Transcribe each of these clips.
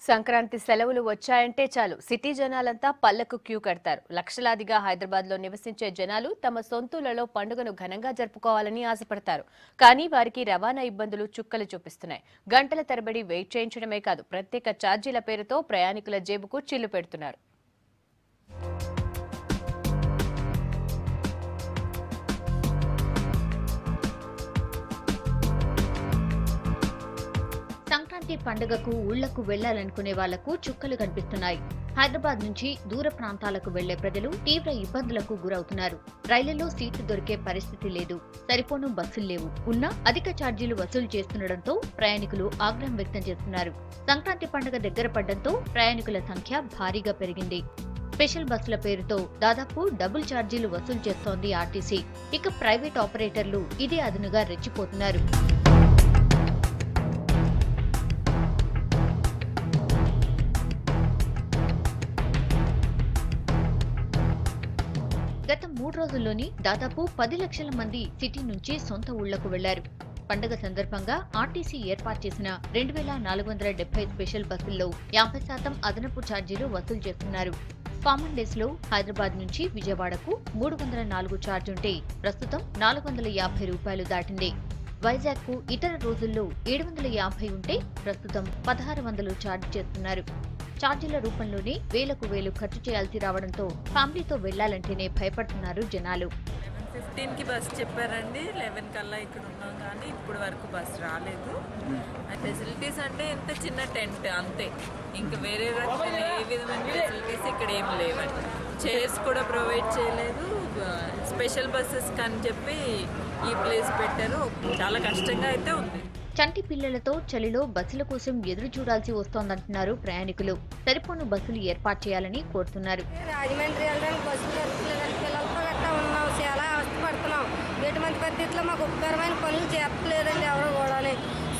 సంక్రాంతి సెలవులు వచ్చాయంటే చాలు సిటీ జనాలంతా పళ్లకు క్యూ కడతారు. లక్షలాదిగా హైదరాబాద్లో నివసించే జనాలు తమ సొంతూళ్లలో పండుగను ఘనంగా జరుపుకోవాలని ఆశపడతారు. కానీ వారికి రవాణా ఇబ్బందులు చుక్కలు చూపిస్తున్నాయి. గంటల తరబడి వెయిట్ చేయించడమే కాదు, ప్రత్యేక ఛార్జీల పేరుతో ప్రయాణికుల జేబుకు చిల్లు పెడుతున్నారు. సంక్రాంతి పండుగకు ఊళ్లకు వెళ్లాలనుకునే వాళ్లకు చుక్కలు కనిపిస్తున్నాయి. హైదరాబాద్ నుంచి దూర ప్రాంతాలకు వెళ్లే ప్రజలు తీవ్ర ఇబ్బందులకు గురవుతున్నారు. రైళ్లలో సీట్లు దొరికే పరిస్థితి లేదు, సరిపోను బస్సులు లేవు. ఉన్నా అధిక ఛార్జీలు వసూలు చేస్తుండటంతో ప్రయాణికులు ఆగ్రహం వ్యక్తం చేస్తున్నారు. సంక్రాంతి పండుగ దగ్గర పడడంతో ప్రయాణికుల సంఖ్య భారీగా పెరిగింది. స్పెషల్ బస్సుల పేరుతో దాదాపు డబుల్ ఛార్జీలు వసూలు చేస్తోంది ఆర్టీసీ. ఇక ప్రైవేట్ ఆపరేటర్లు ఇదే అదునుగా రెచ్చిపోతున్నారు. గత 3 రోజుల్లోని దాదాపు 10 లక్షల మంది సిటీ నుంచి సొంత ఊళ్లకు వెళ్లారు. పండుగ సందర్భంగా ఆర్టీసీ ఏర్పాటు చేసిన 2470 స్పెషల్ బస్సుల్లో 50% అదనపు ఛార్జీలు వసూలు చేస్తున్నారు. కామన్ డేస్ లో హైదరాబాద్ నుంచి విజయవాడకు 304 ఛార్జ్ ఉంటే ప్రస్తుతం 450 రూపాయలు దాటింది. వైజాగ్ కు ఇతర రోజుల్లో 750 ఉంటే ప్రస్తుతం 1600 ఛార్జ్ చేస్తున్నారు. ఛార్జీల రూపంలోనే వేలకు వేలు ఖర్చు చేయాల్సి రావడంతో ఫ్యామిలీతో వెళ్లాలంటేనే భయపడుతున్నారు జనాలు. 15కి బస్ చెప్పారండి, 11 కల్లా ఇక్కడ ఉన్నాం కానీ ఇప్పుడు వరకు బస్ రాలేదు. ఫెసిలిటీస్ అంటే ఎంత చిన్న టెంట్ అంతే, ఇంకా వేరే రకమైన ఏ విధమైన ఫెసిలిటీస్ ఇక్కడ ఏం లేవండి. చైర్స్ కూడా ప్రొవైడ్ చేయలేదు. స్పెషల్ బస్సెస్ అని చెప్పి ఈ ప్లేస్ పెట్టారు. చాలా కష్టంగా అయితే ఉంది. చంటి పిల్లలతో చలిలో బస్సుల కోసం ఎదురు చూడాల్సి వస్తోందంటున్నారు ప్రయాణికులు. సరిపోను బస్సులు ఏర్పాటు చేయాలని కోరుతున్నారు. రాజమండ్రి వెళ్ళడానికి బస్సులు దొరకలేదని పిల్లలతో గట్టా ఉన్నాం, చాలా అవస్థపడుతున్నాం. ఎటువంటి పరిస్థితుల్లో మాకు ఉపకారమైన పనులు చేస్తలేదండి ఎవరు కూడా.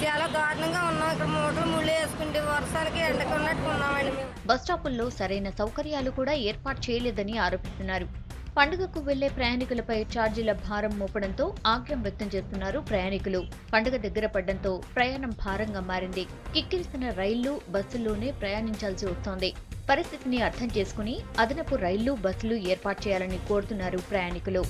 చాలా దారుణంగా ఉన్నాం. ఇక్కడ మూటలు ముళ్ళు వేసుకుంటే వర్షాలకి ఎండకు ఉన్నట్టు ఉన్నామండి మేము. బస్ స్టాపుల్లో సరైన సౌకర్యాలు కూడా ఏర్పాటు చేయలేదని ఆరోపిస్తున్నారు. పండుగకు వెళ్లే ప్రయాణికులపై ఛార్జీల భారం మోపడంతో ఆగ్రహం వ్యక్తం చేస్తున్నారు ప్రయాణికులు. పండుగ దగ్గర పడ్డంతో ప్రయాణం భారంగా మారింది. కిక్కిరిసిన రైళ్లు, బస్సుల్లోనే ప్రయాణించాల్సి వస్తోంది. పరిస్థితిని అర్థం చేసుకుని అదనపు రైళ్లు, బస్సులు ఏర్పాటు చేయాలని కోరుతున్నారు ప్రయాణికులు.